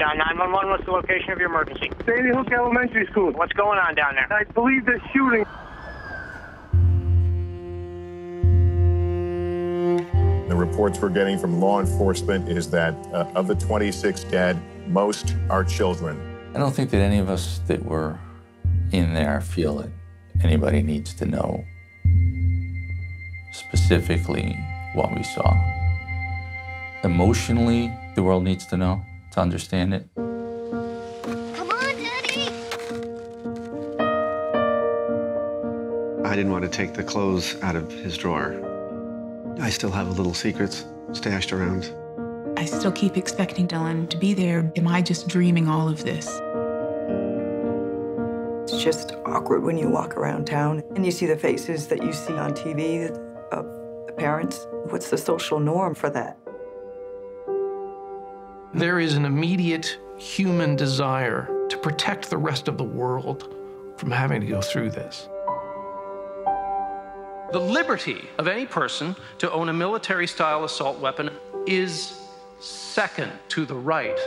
Newtown 911, what's the location of your emergency? Sandy Hook Elementary School. What's going on down there? I believe they're shooting. The reports we're getting from law enforcement is that of the 26 dead, most are children. I don't think that any of us that were in there feel that anybody needs to know specifically what we saw. Emotionally, the world needs to know to understand it. Come on, Daddy! I didn't want to take the clothes out of his drawer. I still have little secrets stashed around. I still keep expecting Dylan to be there. Am I just dreaming all of this? It's just awkward when you walk around town and you see the faces that you see on TV of the parents. What's the social norm for that? There is an immediate human desire to protect the rest of the world from having to go through this. The liberty of any person to own a military-style assault weapon is second to the right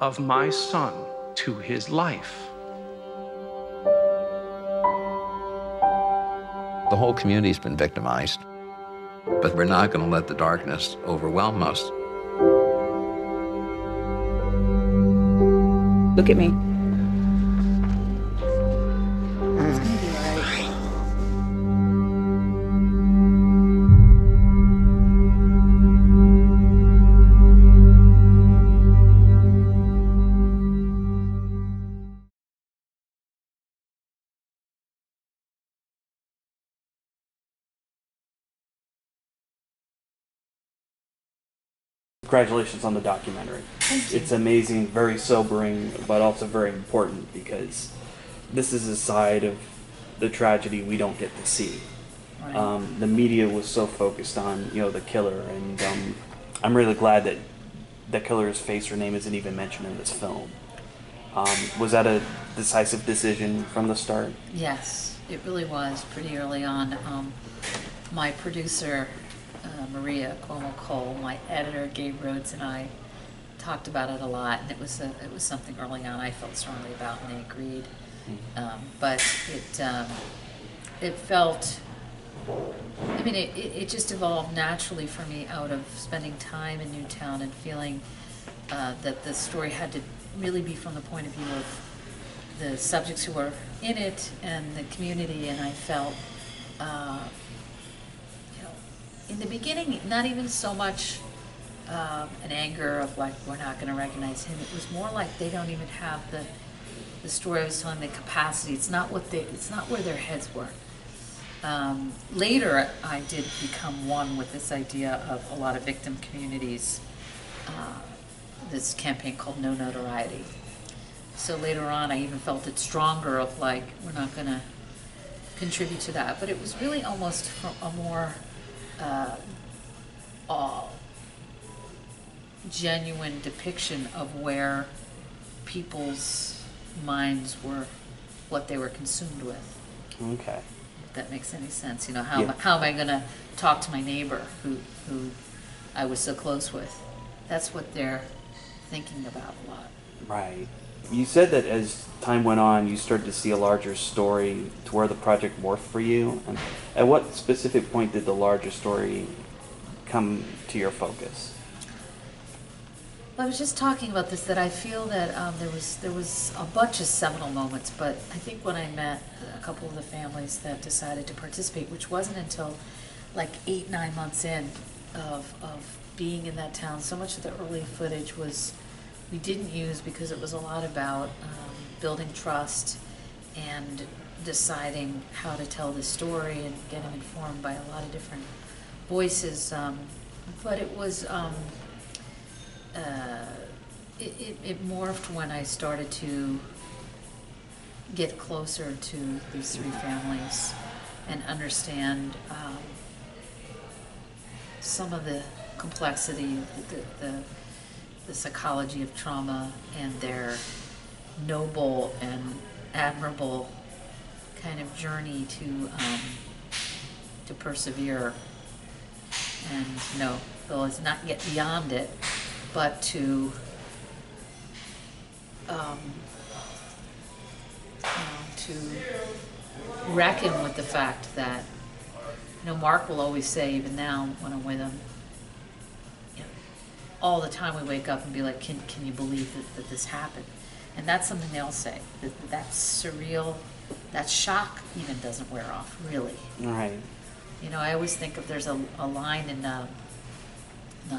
of my son to his life. The whole community's been victimized, but we're not going to let the darkness overwhelm us. Look at me. It's gonna be all right. Congratulations on the documentary. Thank you. It's amazing, very sobering, but also very important because this is a side of the tragedy we don't get to see. Right. The media was so focused on, the killer, and I'm really glad that the killer's face or name isn't even mentioned in this film. Was that a decisive decision from the start? Yes, it really was pretty early on. My producer, Maria Cuomo-Cole, my editor, Gabe Rhodes, and I talked about it a lot, and it was something early on I felt strongly about, and they agreed. But it felt, it just evolved naturally for me out of spending time in Newtown and feeling that the story had to really be from the point of view of the subjects who were in it and the community, and I felt in the beginning, not even so much an anger of like, we're not going to recognize him. It was more like they don't even have the story I was telling, the capacity. It's not where their heads were. Later, I did become one with this idea of a lot of victim communities, this campaign called No Notoriety. So later on, I even felt it stronger of like, we're not going to contribute to that. But it was really almost a more genuine depiction of where people's minds were, what they were consumed with. Okay. If that makes any sense. How am I going to talk to my neighbor who I was so close with? That's what they're thinking about a lot. Right. You said that as time went on, you started to see a larger story to where the project morphed for you. And at what specific point did the larger story come to your focus? Well, I was just talking about this, that I feel that there was a bunch of seminal moments, but I think when I met a couple of the families that decided to participate, which wasn't until like 8-9 months in of being in that town, so much of the early footage we didn't use because it was a lot about building trust and deciding how to tell the story and getting informed by a lot of different voices. But it was, it morphed when I started to get closer to these three families and understand some of the complexity, the psychology of trauma and their noble and admirable kind of journey to persevere and though it's not yet beyond it, but to to reckon with the fact that, Mark will always say, even now when I'm with him, all the time we wake up and be like, can you believe that this happened? And that's something they'll say, that surreal, that shock even doesn't wear off, really. Right. I always think if there's a line in, not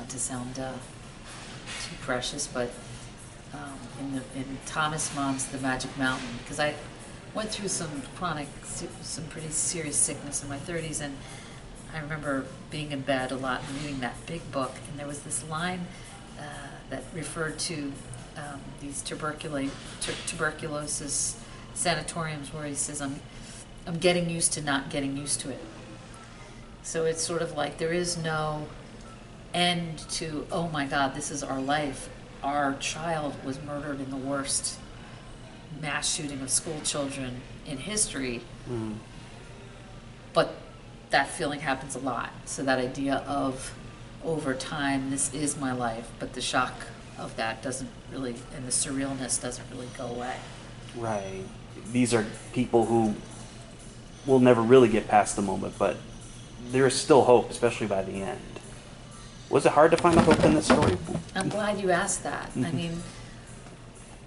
to sound too precious, but in Thomas Mann's The Magic Mountain, because I went through some pretty serious sickness in my 30s, and I remember being in bed a lot and reading that big book, and there was this line that referred to these tuberculosis sanatoriums where he says, I'm getting used to not getting used to it. So it's sort of like there is no end to, oh my God, this is our life. Our child was murdered in the worst mass shooting of school children in history. Mm. But that feeling happens a lot. So that idea of, over time, this is my life, but the shock of that doesn't really, and the surrealness doesn't really go away. Right. These are people who will never really get past the moment, but there is still hope, especially by the end. Was it hard to find the hope in this story? I'm glad you asked that. Mm-hmm. I mean,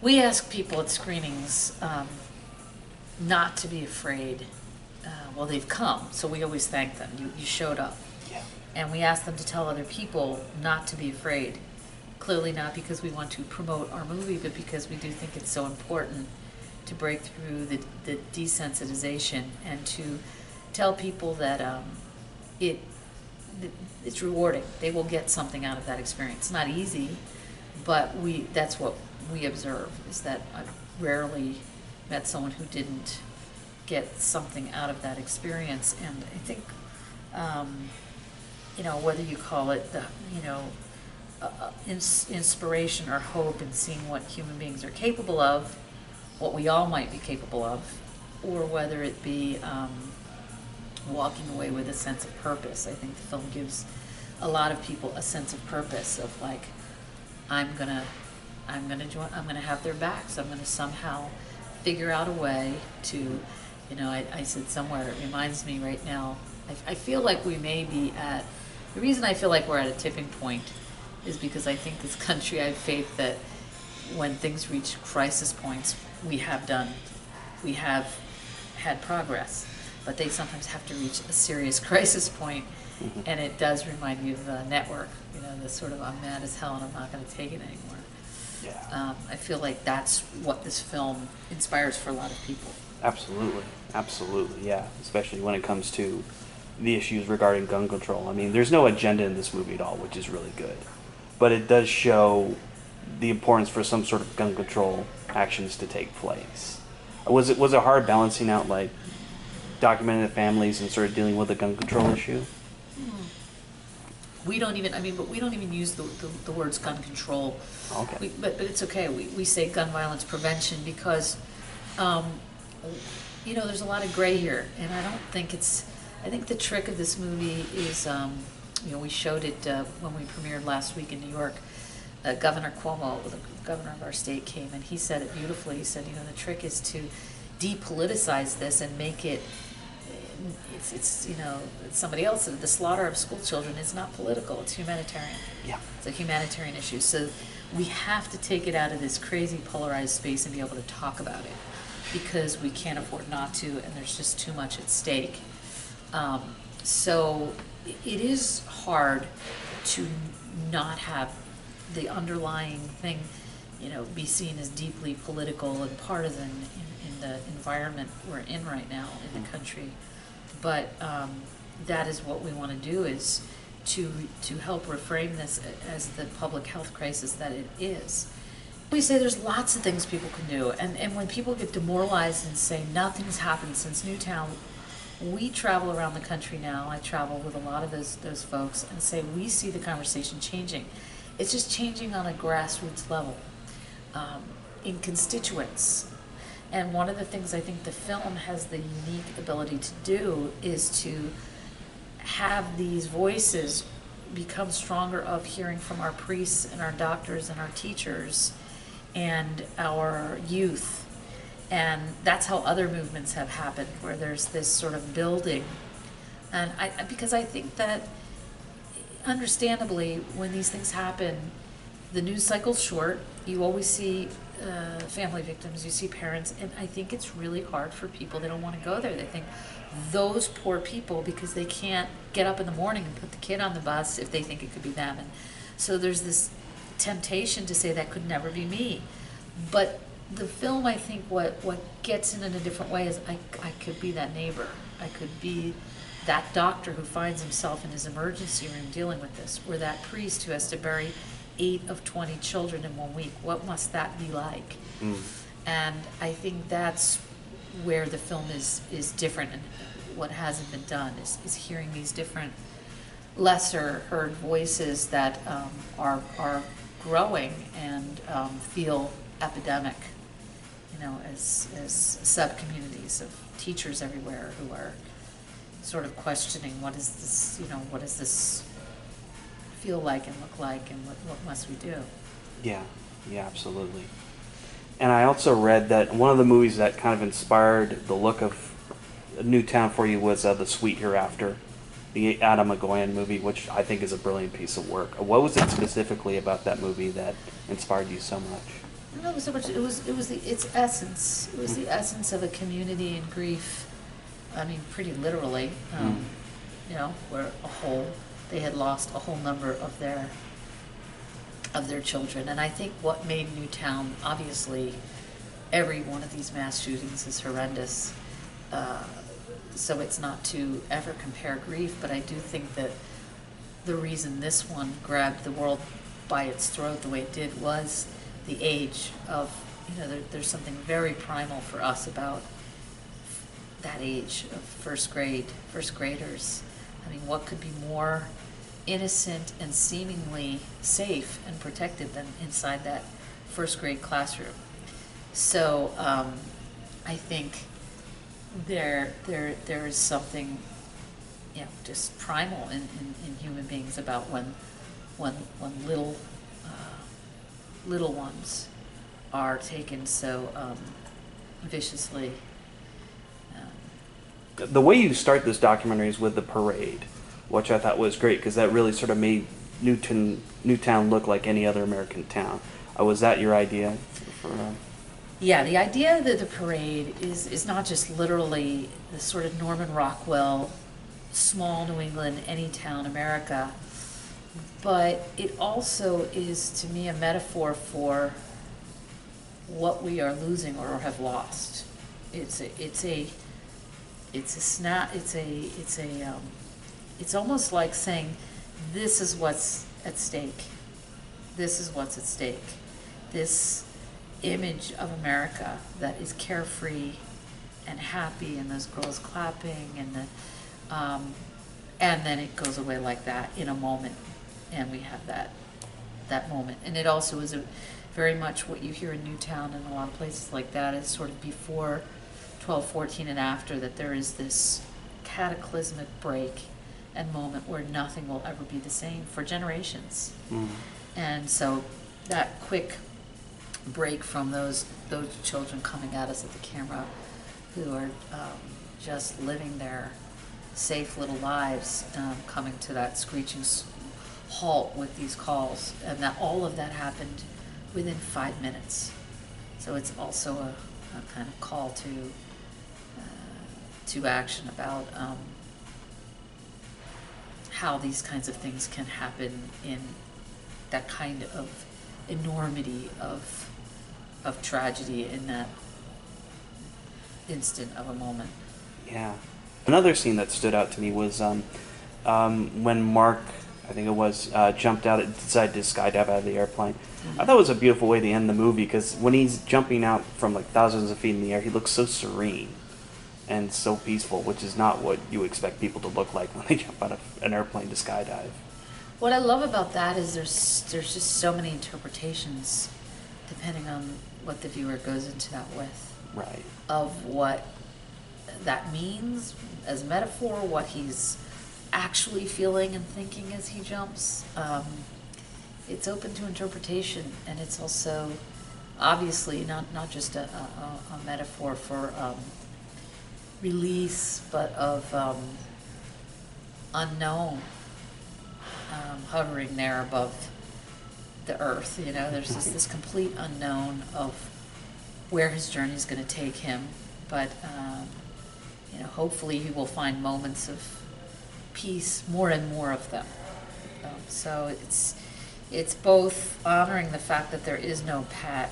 we ask people at screenings not to be afraid. Well, they've come, so we always thank them. You showed up. Yeah. And we ask them to tell other people not to be afraid. Clearly not because we want to promote our movie, but because we do think it's so important to break through the desensitization and to tell people that it's rewarding. They will get something out of that experience. It's not easy, but that's what we observe, is that I've rarely met someone who didn't get something out of that experience. And I think, whether you call it inspiration or hope in seeing what human beings are capable of, what we all might be capable of, or whether it be walking away with a sense of purpose. I think the film gives a lot of people a sense of purpose of like, I'm gonna have their backs. I'm gonna somehow figure out a way to, I said somewhere, it reminds me right now, I feel like we may be the reason I feel like we're at a tipping point is because I think this country, I have faith that when things reach crisis points, we have had progress, but they sometimes have to reach a serious crisis point. Mm-hmm. And it does remind me of the Network, the sort of, I'm mad as hell and I'm not going to take it anymore. Yeah. I feel like that's what this film inspires for a lot of people. Absolutely, yeah. Especially when it comes to the issues regarding gun control. I mean, there's no agenda in this movie at all, which is really good. But it does show the importance for some sort of gun control actions to take place. Was it hard balancing out, like, documenting the families and sort of dealing with the gun control issue? We don't even use the words gun control. Okay. But it's okay. We say gun violence prevention because, there's a lot of gray here, and I think the trick of this movie is, we showed it when we premiered last week in New York. Governor Cuomo, the governor of our state, came and he said it beautifully. He said, the trick is to depoliticize this and make it. It's somebody else. The slaughter of school children is not political. It's humanitarian. Yeah. It's a humanitarian issue. So we have to take it out of this crazy polarized space and be able to talk about it because we can't afford not to, and there's just too much at stake. So it is hard to not have the underlying thing, be seen as deeply political and partisan in the environment we're in right now in the country. But that is what we want to do, is to help reframe this as the public health crisis that it is. We say there's lots of things people can do, and when people get demoralized and say nothing's happened since Newtown, we travel around the country now. I travel with a lot of those folks and say we see the conversation changing. It's just changing on a grassroots level, in constituents. And one of the things I think the film has the unique ability to do is to have these voices become stronger, of hearing from our priests and our doctors and our teachers and our youth. And that's how other movements have happened, where there's this sort of building. And because I think that, understandably, when these things happen, the news cycle's short. You always see family victims, you see parents, and I think it's really hard for people. They don't want to go there. They think those poor people, because they can't get up in the morning and put the kid on the bus if they think it could be them. And so there's this temptation to say that could never be me. But the film, I think, what gets in a different way is I could be that neighbor. I could be that doctor who finds himself in his emergency room dealing with this, or that priest who has to bury 8 of 20 children in 1 week. What must that be like? And I think that's where the film is different, and what hasn't been done is hearing these different lesser heard voices that are growing and feel epidemic, you know, as sub-communities of teachers everywhere who are sort of questioning, what is this, you know, what does this feel like and look like, and what must we do? Yeah, absolutely. And I also read that one of the movies that kind of inspired the look of Newtown for you was The Sweet Hereafter, the Adam McGowan movie, which I think is a brilliant piece of work. What was it specifically about that movie that inspired you so much? I don't know so much. It was its essence. It was the essence of a community in grief. I mean, pretty literally. You know, where they had lost a whole number of their children. And I think what made Newtown, obviously, every one of these mass shootings is horrendous. So it's not to ever compare grief, but I do think that the reason this one grabbed the world by its throat the way it did was the age of, you know, there's something very primal for us about that age of first graders. I mean, what could be more innocent and seemingly safe and protected than inside that first grade classroom? So I think there is something, you know, just primal in human beings about when little ones are taken so viciously. The way you start this documentary is with the parade, which I thought was great, because that really sort of made Newtown look like any other American town. Was that your idea? Yeah, the idea that the parade is not just literally the sort of Norman Rockwell, small New England, any town America, but it also is, to me, a metaphor for what we are losing or have lost. It's almost like saying, this is what's at stake. This is what's at stake. This image of America that is carefree and happy, and those girls clapping, and then it goes away like that in a moment, and we have that moment. And it also is very much what you hear in Newtown and a lot of places like that is sort of before 12/14 and after, that there is this cataclysmic break and moment where nothing will ever be the same for generations. And so that quick break from those children coming at us at the camera, who are just living their safe little lives, coming to that screeching halt with these calls, and that all of that happened within 5 minutes. So it's also a kind of call to action about how these kinds of things can happen in that kind of enormity of tragedy in that instant of a moment. Yeah. Another scene that stood out to me was when Mark, I think it was, jumped out and decided to skydive out of the airplane. I thought it was a beautiful way to end the movie, because when he's jumping out from like thousands of feet in the air, he looks so serene and so peaceful, which is not what you expect people to look like when they jump out of an airplane to skydive. What I love about that is there's just so many interpretations depending on what the viewer goes into that with. Right. Of what that means as metaphor, what he's actually feeling and thinking as he jumps. It's open to interpretation, and it's also obviously not just a metaphor for release, but of unknown hovering there above the earth. You know, there's this complete unknown of where his journey is going to take him, but you know, hopefully he will find moments of peace, more and more of them. So it's both honoring the fact that there is no pat,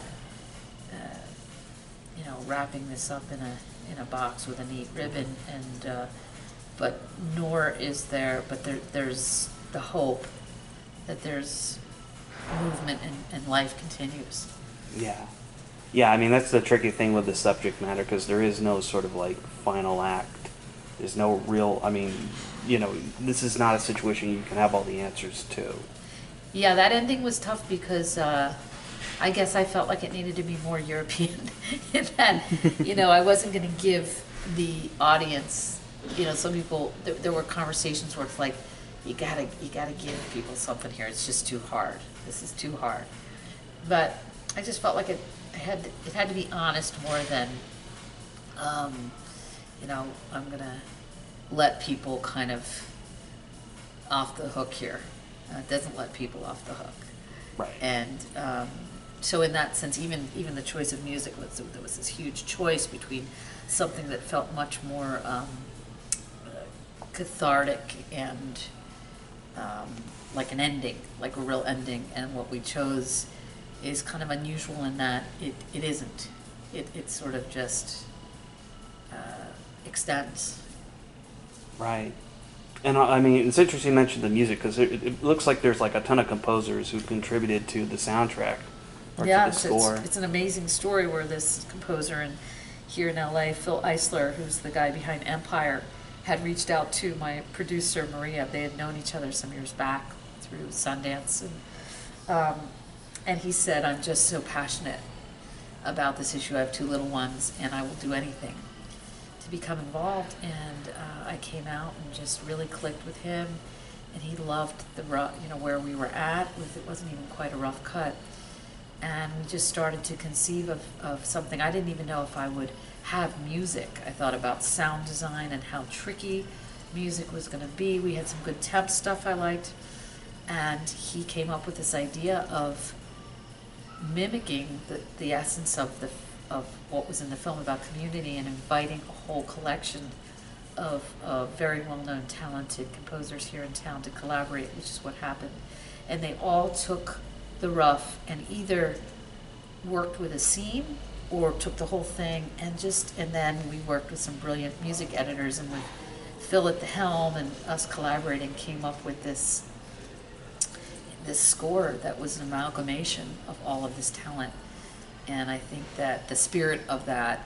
you know, wrapping this up in a box with a neat ribbon, and but nor is there, but there's the hope that there's movement and life continues. Yeah. Yeah, I mean, that's the tricky thing with the subject matter, because there is no sort of like final act. There's no real, I mean, you know, this is not a situation you can have all the answers to. Yeah, that ending was tough because I guess I felt like it needed to be more European in that, you know, I wasn't going to give the audience, you know, some people, there were conversations where it's like, you gotta give people something here. It's just too hard. This is too hard. But I just felt like it had to be honest more than, you know, I'm gonna let people kind of off the hook here. It doesn't let people off the hook. Right. And so in that sense, even the choice of music there was this huge choice between something that felt much more cathartic and like an ending, like a real ending, and what we chose is kind of unusual in that it isn't. It sort of just extends. Right. And I mean, it's interesting you mentioned the music, because it looks like there's like a ton of composers who contributed to the soundtrack or to the score. It's an amazing story where this composer here in LA, Phil Eisler, who's the guy behind Empire, had reached out to my producer Maria. They had known each other some years back through Sundance, and he said, "I'm just so passionate about this issue. I have 2 little ones, and I will do anything to become involved." And I came out and just really clicked with him, and he loved the rough, you know, where we were at. It wasn't even quite a rough cut, and we just started to conceive of something. I didn't even know if I would have music. I thought about sound design and how tricky music was going to be. We had some good temp stuff I liked, and he came up with this idea of mimicking the essence of what was in the film about community, and inviting a whole collection of very well-known, talented composers here in town to collaborate, which is what happened. And they all took the rough and either worked with a scene or took the whole thing, and then we worked with some brilliant music editors, and with Phil at the helm and us collaborating, came up with this score that was an amalgamation of all of this talent. And I think that the spirit of that,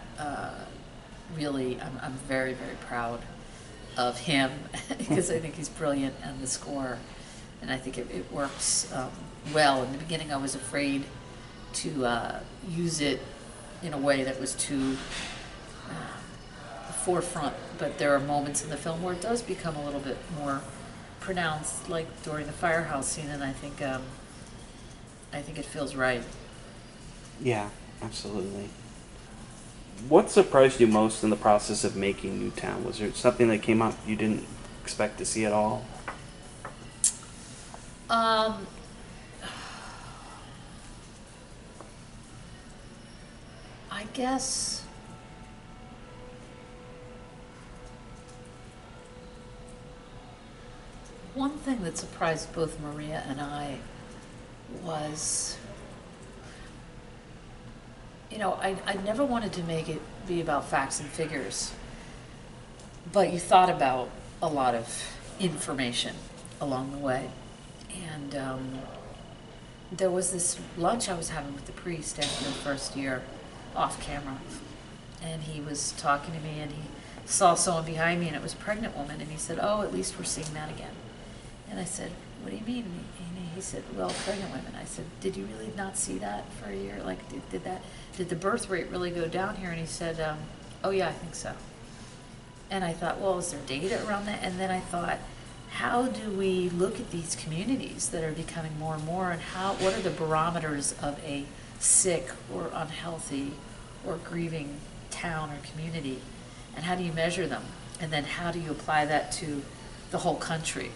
really, I'm very, very proud of him because I think he's brilliant, and the score, and I think it works well. In the beginning I was afraid to use it in a way that was too forefront, but there are moments in the film where it does become a little bit more pronounced, like during the firehouse scene, and I think it feels right. Yeah, absolutely. What surprised you most in the process of making Newtown? Was there something that came up you didn't expect to see at all? I guess one thing that surprised both Maria and I was, you know, I never wanted to make it be about facts and figures, but you thought about a lot of information along the way. And there was this lunch I was having with the priest after the first year, off camera, and he was talking to me, and he saw someone behind me, and it was a pregnant woman, and he said, "Oh, at least we're seeing that again." And I said, "What do you mean?" And he said, "Well, pregnant women." I said, "Did you really not see that for a year? Like, did the birth rate really go down here?" And he said, "Oh yeah, I think so." And I thought, well, is there data around that? And then I thought, how do we look at these communities that are becoming more and more, and what are the barometers of a sick or unhealthy or grieving town or community, and how do you measure them, and then how do you apply that to the whole country?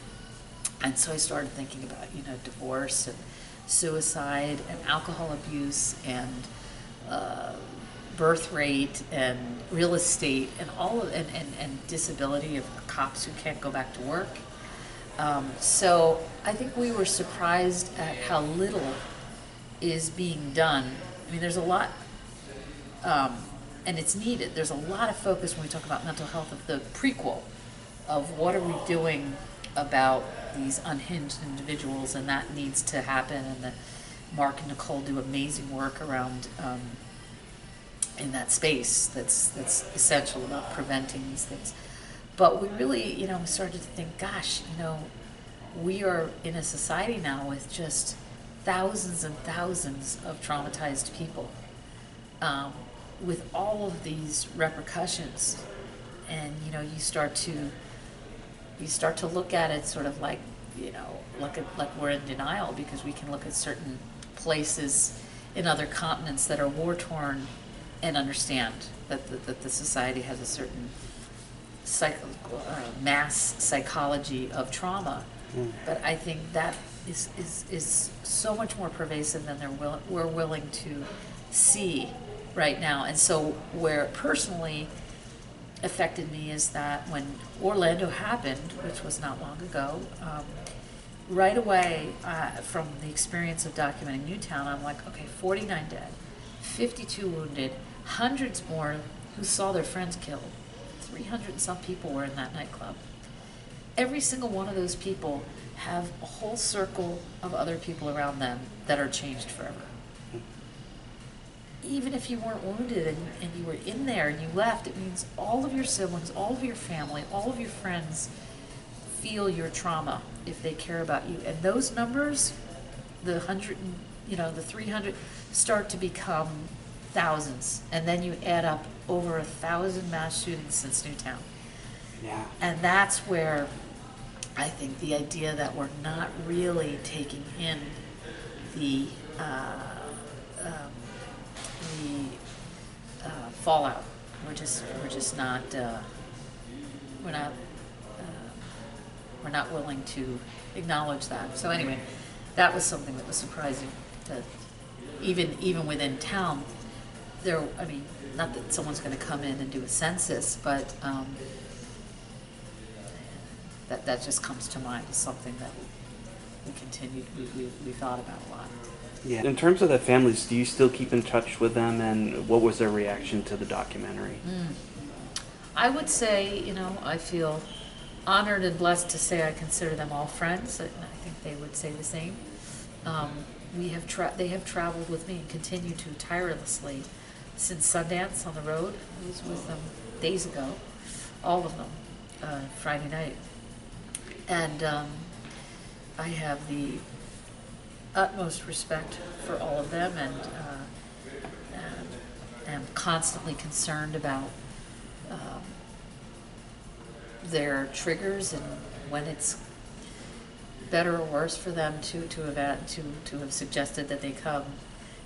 And so I started thinking about, divorce and suicide and alcohol abuse and birth rate and real estate and all of and disability of cops who can't go back to work. So I think we were surprised at how little is being done. I mean, there's a lot, and it's needed. There's a lot of focus when we talk about mental health of the prequel of what are we doing about these unhinged individuals, and that needs to happen. And Mark and Nicole do amazing work around in that space that's essential about preventing these things. But we really, started to think, gosh, we are in a society now with just thousands and thousands of traumatized people, with all of these repercussions, and you start to look at it sort of like, like we're in denial, because we can look at certain places in other continents that are war-torn and understand that the society has a certain mass psychology of trauma. But I think that is so much more pervasive than we're willing to see right now. And so where it personally affected me is that when Orlando happened, which was not long ago, right away from the experience of documenting Newtown, I'm like, okay, 49 dead, 52 wounded, hundreds more who saw their friends killed. 300 and some people were in that nightclub. Every single one of those people have a whole circle of other people around them that are changed forever. Even if you weren't wounded and you were in there and you left, it means all of your siblings, all of your family, all of your friends feel your trauma if they care about you. And those numbers, the 100, the 300, start to become thousands. And then you add up over 1,000 mass shootings since Newtown. Yeah. And that's where I think the idea that we're not really taking in the fallout. We're just not we're not willing to acknowledge that. So anyway, that was something that was surprising. That even within town, I mean, not that someone's going to come in and do a census, but that just comes to mind as something that we thought about a lot. Yeah. In terms of the families, do you still keep in touch with them, and what was their reaction to the documentary? I would say, I feel honored and blessed to say I consider them all friends, and I think they would say the same. They have traveled with me and continue to tirelessly since Sundance on the road. I was with them days ago, all of them, Friday night. And I have the utmost respect for all of them, and am constantly concerned about their triggers and when it's better or worse for them to have suggested that they come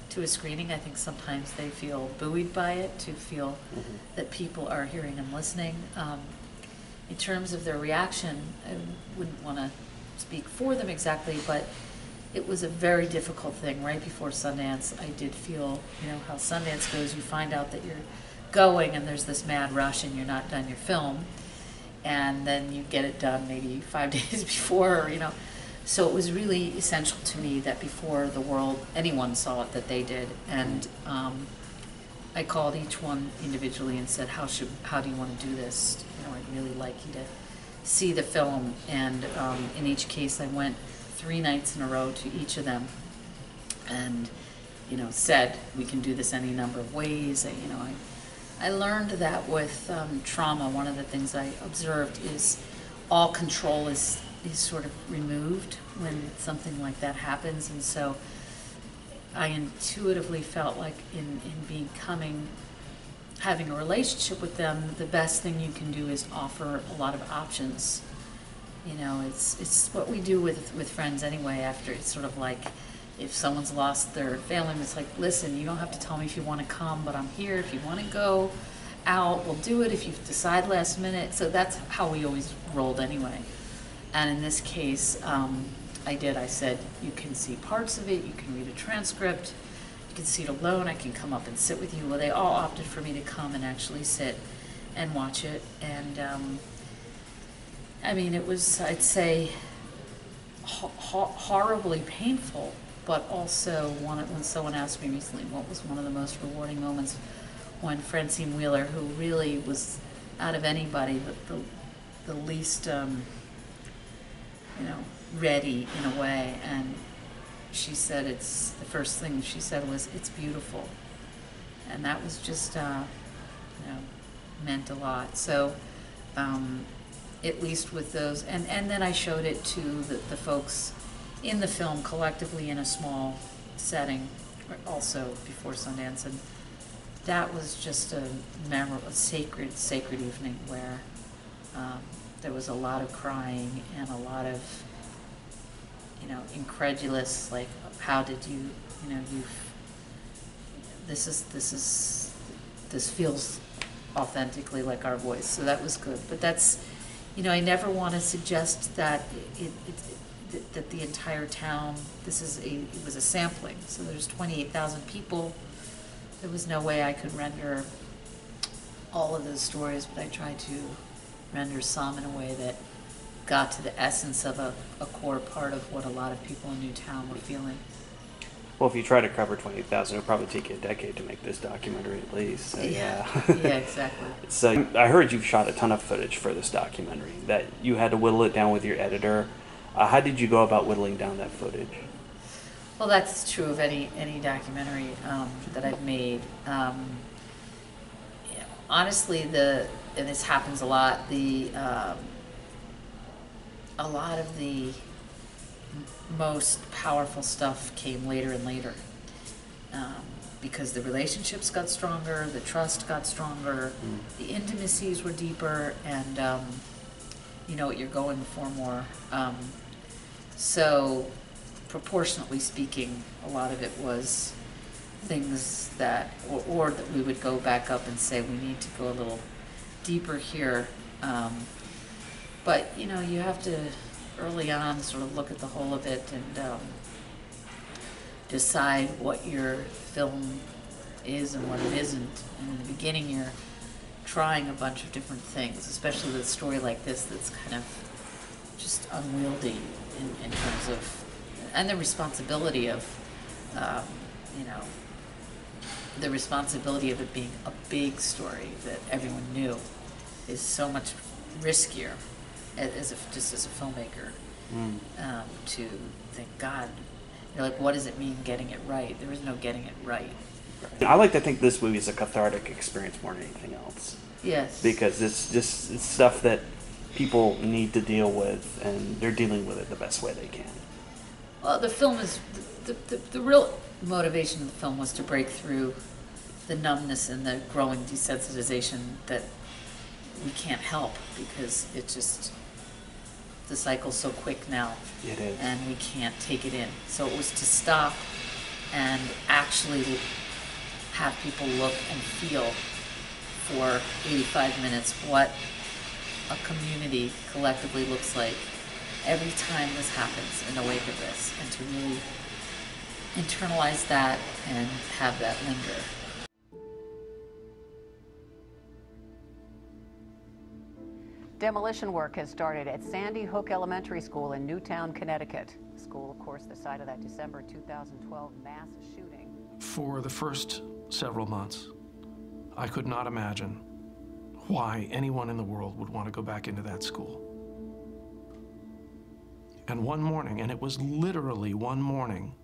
to a screening. I think sometimes they feel buoyed by it, to feel that people are hearing and listening. In terms of their reaction, I wouldn't want to speak for them exactly, but it was a very difficult thing. Right before Sundance, I did feel, how Sundance goes, you find out that you're going and there's this mad rush and you're not done your film, and then you get it done maybe 5 days before, So it was really essential to me that before the world, anyone saw it, that they did. And I called each one individually and said, how do you want to do this? I'd really like you to see the film. And in each case, I went 3 nights in a row to each of them and, said, we can do this any number of ways. I learned that with trauma, one of the things I observed is all control is sort of removed when something like that happens. And so I intuitively felt like in having a relationship with them, the best thing you can do is offer a lot of options. You know, it's what we do with friends anyway. After it's sort of like, if someone's lost their family, it's like, listen, you don't have to tell me if you want to come, but I'm here. If you want to go out, we'll do it. If you decide last minute, so that's how we always rolled anyway. And in this case, I said, you can see parts of it. You can read a transcript. You can see it alone. I can come up and sit with you. Well, they all opted for me to come and actually sit and watch it. And I mean, it was, I'd say, horribly painful, but also when someone asked me recently what was one of the most rewarding moments, when Francine Wheeler, who really was, out of anybody, the least, you know, ready in a way, and she said the first thing she said was, "It's beautiful," and that was just, you know, meant a lot. So, at least with those, and then I showed it to the folks in the film collectively in a small setting, also before Sundance, and that was just a memorable, sacred evening where there was a lot of crying and a lot of, you know, incredulous, like, how did you, you know, this feels authentically like our voice, so that was good. But that's, you know, I never want to suggest that that the entire town, it was a sampling, so there's 28,000 people. There was no way I could render all of those stories, but I tried to render some in a way that got to the essence of a core part of what a lot of people in Newtown were feeling. Well, if you try to cover 20,000, it'll probably take you a decade to make this documentary at least. So, yeah, exactly. So I heard you've shot a ton of footage for this documentary, that you had to whittle it down with your editor. How did you go about whittling down that footage? Well, that's true of any documentary that I've made. You know, honestly, and this happens a lot, a lot of the most powerful stuff came later and later, because the relationships got stronger, the trust got stronger, the intimacies were deeper, and you know what you're going for more. So proportionately speaking, a lot of it was things that, or that we would go back up and say, we need to go a little deeper here. But, you know, you have to early on sort of look at the whole of it and decide what your film is and what it isn't. And in the beginning, you're trying a bunch of different things, especially with a story like this that's kind of just unwieldy in terms of, and the responsibility of, you know, the responsibility of it being a big story that everyone knew is so much riskier just as a filmmaker, to think, God, you're like, what does it mean getting it right? There is no getting it right. I like to think this movie is a cathartic experience more than anything else. Yes. Because it's stuff that people need to deal with, and they're dealing with it the best way they can. Well, the film is, the real motivation of the film was to break through the numbness and the growing desensitization that we can't help, because it just, the cycle's so quick now. It is. And we can't take it in. So it was to stop and actually have people look and feel for 85 minutes what a community collectively looks like every time this happens in the wake of this, and to really internalize that and have that linger. Demolition work has started at Sandy Hook Elementary School in Newtown, Connecticut. The school, of course, the site of that December 2012 mass shooting. For the first several months, I could not imagine why anyone in the world would want to go back into that school. And one morning, and it was literally one morning,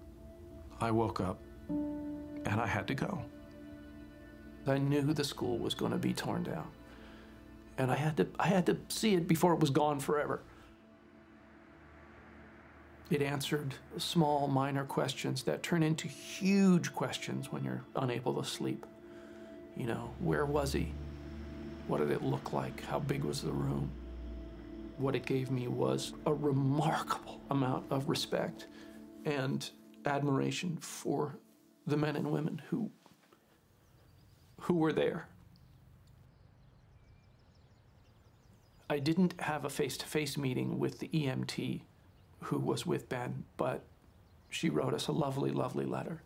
I woke up and I had to go. I knew the school was going to be torn down. And I had to see it before it was gone forever. It answered small, minor questions that turn into huge questions when you're unable to sleep. You know, where was he? What did it look like? How big was the room? What it gave me was a remarkable amount of respect and admiration for the men and women who were there. I didn't have a face-to-face meeting with the EMT who was with Ben, but she wrote us a lovely, lovely letter.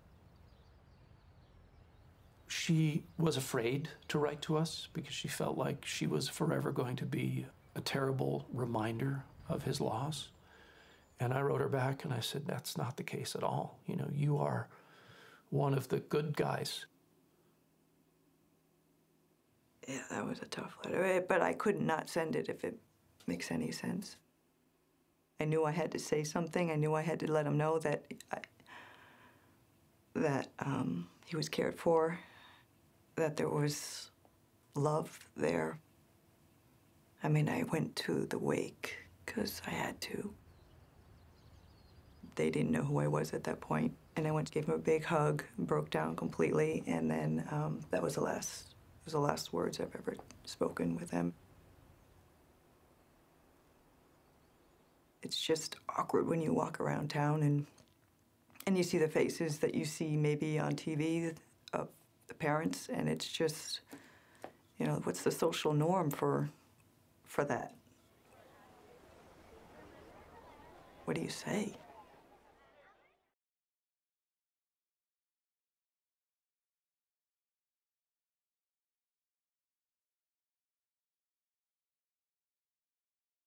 She was afraid to write to us because she felt like she was forever going to be a terrible reminder of his loss. And I wrote her back and I said, that's not the case at all. You know, you are one of the good guys. Yeah, that was a tough letter, but I could not send it if it makes any sense. I knew I had to say something. I knew I had to let him know that he was cared for, that there was love there. I mean, I went to the wake because I had to. They didn't know who I was at that point, and I went to give him a big hug, broke down completely, and then that was the last words I've ever spoken with him. It's just awkward when you walk around town and you see the faces that you see maybe on TV of the parents, and it's just, you know, what's the social norm for that? What do you say?